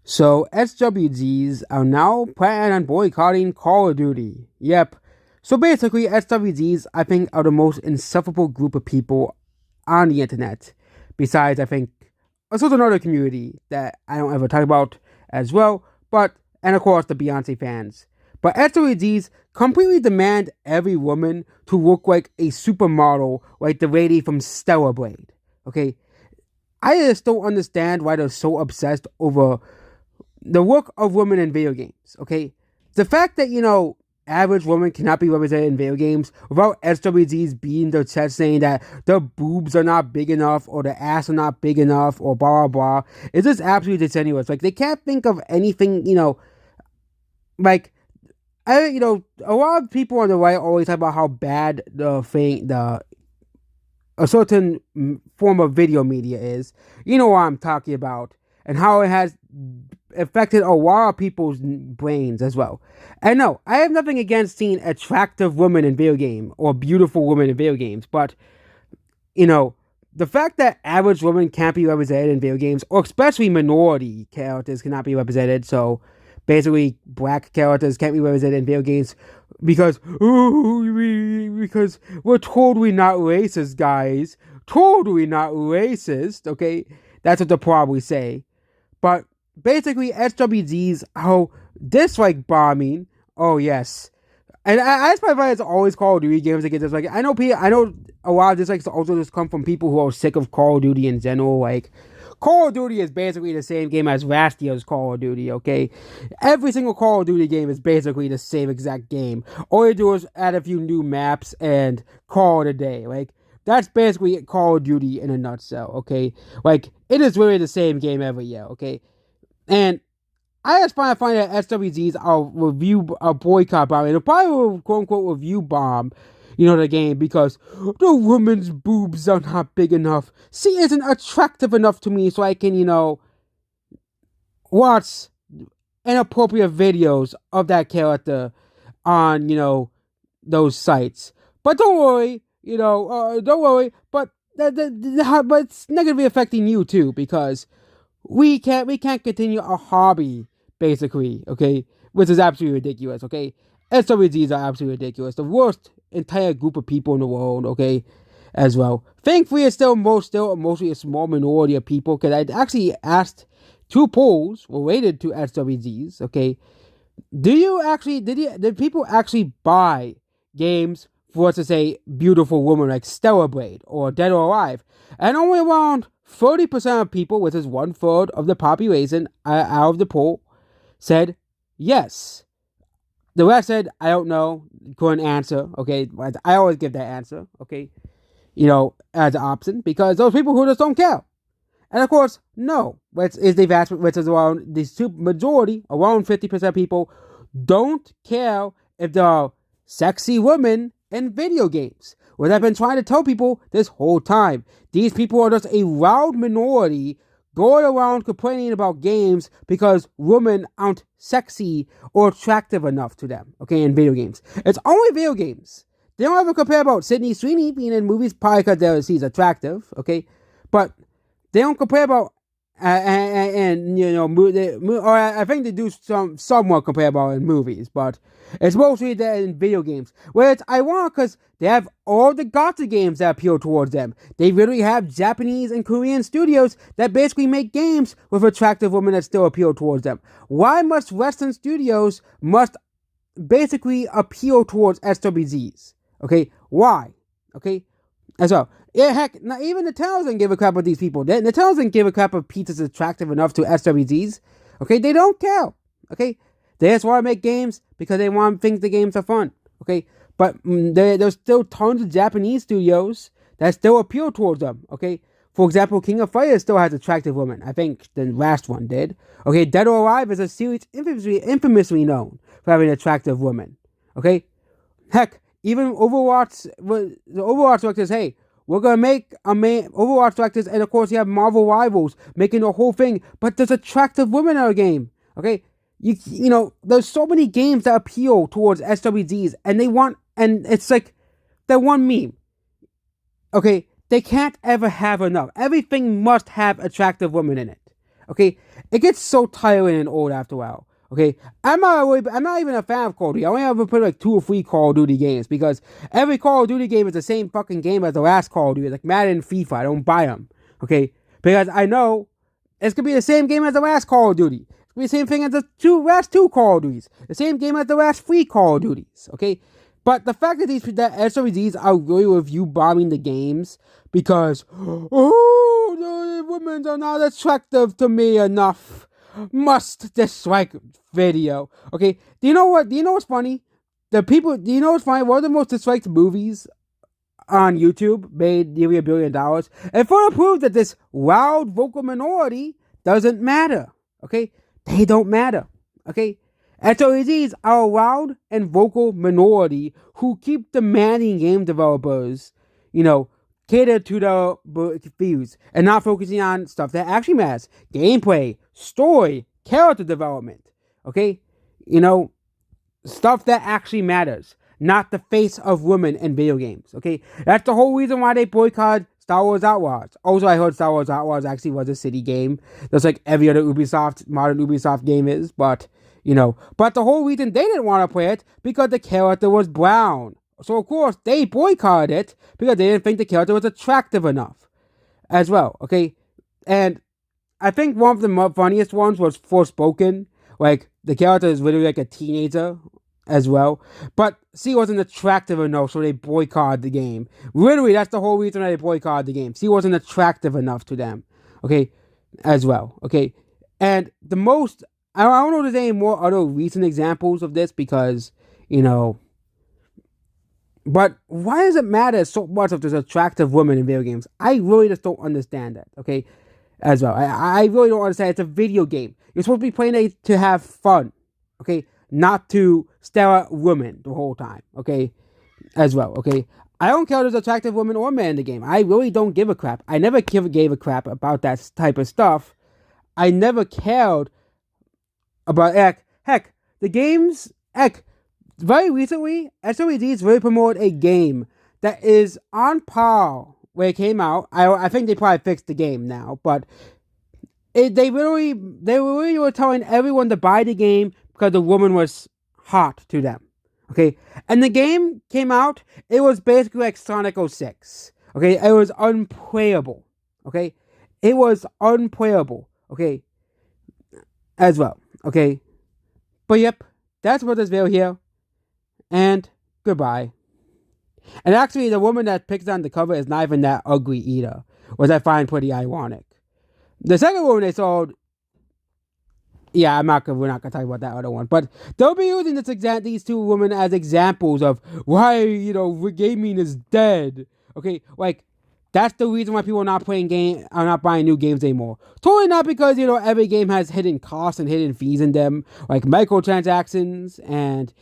So SWGs are now planning on boycotting Call of Duty. Yep. So basically, SWGs, I think, are the most insufferable group of people on the internet. Besides, I think, also another community that I don't ever talk about as well. And of course, the Beyonce fans. But SWGs completely demand every woman to look like a supermodel, like the lady from Stellar Blade. Okay? I just don't understand why they're so obsessed over the work of women in video games, okay? The fact that, average women cannot be represented in video games without SWGs beating their chest saying that their boobs are not big enough or the ass are not big enough or blah, blah, blah, is just absolutely disingenuous. Like, they can't think of anything, like, a lot of people on the right always talk about how bad a certain form of video media is. You know what I'm talking about. And how it has affected a lot of people's brains as well. And no, I have nothing against seeing attractive women in video game or beautiful women in video games, but the fact that average women can't be represented in video games, or especially minority characters cannot be represented, so basically black characters can't be represented in video games because because we're totally not racist, guys. Totally not racist, okay? That's what they'll probably say. But basically, SWGs, how dislike bombing. Oh yes, and I my it's always Call of Duty games that get disliked. I know a lot of dislikes also just come from people who are sick of Call of Duty in general. Like, Call of Duty is basically the same game as last year's Call of Duty. Okay, every single Call of Duty game is basically the same exact game. All you do is add a few new maps and call it a day. Like, that's basically Call of Duty in a nutshell. Okay, like, it is really the same game every year. Okay. And I just find that SWGs are boycott bomb. It'll probably will quote unquote review bomb, the game because the woman's boobs are not big enough. She isn't attractive enough to me so I can, watch inappropriate videos of that character on, those sites. But don't worry, don't worry, but but it's negatively affecting you too because we can't continue a hobby, basically, okay? Which is absolutely ridiculous, okay? SWGs are absolutely ridiculous. The worst entire group of people in the world, okay? As well. Thankfully, it's still mostly a small minority of people, because I actually asked two polls related to SWGs, okay? Did people actually buy games for, let's say, beautiful women like Stellar Blade or Dead or Alive? And only around 30% of people, which is 1/3 of the population out of the poll, said yes. The rest said, I don't know, couldn't answer, okay? I always give that answer, okay? As an option, because those people who just don't care. And of course, no, which is around the majority, around 50% of people, don't care if there are sexy women in video games. What I've been trying to tell people this whole time. These people are just a loud minority going around complaining about games because women aren't sexy or attractive enough to them, okay, in video games. It's only video games. They don't ever compare about Sydney Sweeney being in movies, probably because she's attractive, okay? But they don't compare about, or I think they do somewhat compare about in movies, but it's mostly that in video games. Where it's ironic because they have all the gacha games that appeal towards them. They really have Japanese and Korean studios that basically make games with attractive women that still appeal towards them. Why must Western studios must basically appeal towards SWGs? Okay, why? Okay, as well. Yeah, heck, not even the Nintendo doesn't give a crap about these people. The Nintendo doesn't give a crap if Pizza's attractive enough to SWGs. Okay, they don't care. Okay, they just want to make games because they want to think the games are fun. Okay, but there's still tons of Japanese studios that still appeal towards them. Okay, for example, King of Fighters still has attractive women. I think the last one did. Okay, Dead or Alive is a series infamously known for having attractive women. Okay, heck, even Overwatch, the Overwatch directors, hey, we're gonna make Overwatch directors, and of course you have Marvel Rivals making the whole thing, but there's attractive women in our game. Okay, there's so many games that appeal towards SWGs, and it's like that one meme. Okay, they can't ever have enough. Everything must have attractive women in it. Okay, it gets so tiring and old after a while. Okay, I'm not even a fan of Call of Duty. I only ever put like 2 or 3 Call of Duty games because every Call of Duty game is the same fucking game as the last Call of Duty, like Madden and FIFA. I don't buy them. Okay, because I know it's gonna be the same game as the last Call of Duty. It's gonna be the same thing as the last two Call of Duties. The same game as the last 3 Call of Duties. Okay, but the fact that that SOEs are really review bombing the games because the women are not attractive to me enough. Must dislike video. Okay, do you know what? Do you know what's funny? The people. Do you know what's funny? One of the most disliked movies on YouTube made nearly $1 billion, and further proof that this loud vocal minority doesn't matter. Okay, they don't matter. Okay, and so these are a loud and vocal minority who keep demanding game developers, cater to the views and not focusing on stuff that actually matters: gameplay, story, character development. Okay, stuff that actually matters, not the face of women in video games. Okay, that's the whole reason why they boycotted Star Wars Outlaws. Also, I heard Star Wars Outlaws actually was a city game, just like every other modern Ubisoft game is. But but the whole reason they didn't want to play it because the character was brown. So of course they boycotted it because they didn't think the character was attractive enough, as well. Okay, and I think one of the funniest ones was Forspoken. Like, the character is literally like a teenager as well. But she wasn't attractive enough, so they boycotted the game. Literally, that's the whole reason they boycotted the game. She wasn't attractive enough to them. Okay, as well. Okay, and the most... I don't know if there's any more other recent examples of this because, But why does it matter so much if there's attractive women in video games? I really just don't understand that, okay? As well. I really don't understand. It's a video game. You're supposed to be playing it to have fun, okay? Not to stare at women the whole time, okay? As well, okay? I don't care if there's attractive women or men in the game. I really don't give a crap. I never gave a crap about that type of stuff. I never cared about, heck, the games, very recently, SOEDs really promoted a game that is on par where it came out. I think they probably fixed the game now, but they really were telling everyone to buy the game because the woman was hot to them. Okay, and the game came out. It was basically like Sonic 06. Okay, it was unplayable. Okay, it was unplayable. Okay, as well. Okay, but yep, that's what this video here. And goodbye. And actually, the woman that picks on the cover is not even that ugly either, which I find pretty ironic. The second woman they sold, yeah, we're not gonna talk about that other one, but they'll be using these two women as examples of why gaming is dead. Okay, like that's the reason why people are not buying new games anymore. Totally not because every game has hidden costs and hidden fees in them, like microtransactions and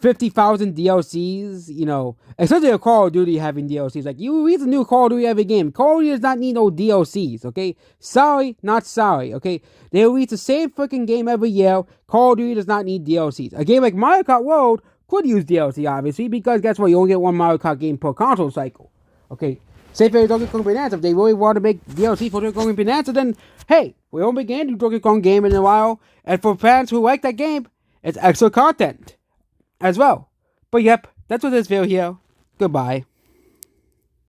50,000 DLCs, especially a Call of Duty having DLCs. Like, you read the new Call of Duty every game. Call of Duty does not need no DLCs, okay? Sorry, not sorry, okay? They release the same freaking game every year. Call of Duty does not need DLCs. A game like Mario Kart World could use DLC, obviously, because guess what? You only get one Mario Kart game per console cycle, okay? Say for Donkey Kong Bonanza, if they really want to make DLC for Donkey Kong Bonanza, then, hey, we won't begin to Donkey Kong game in a while. And for fans who like that game, it's extra content as well. But yep, that's what this video here. Goodbye.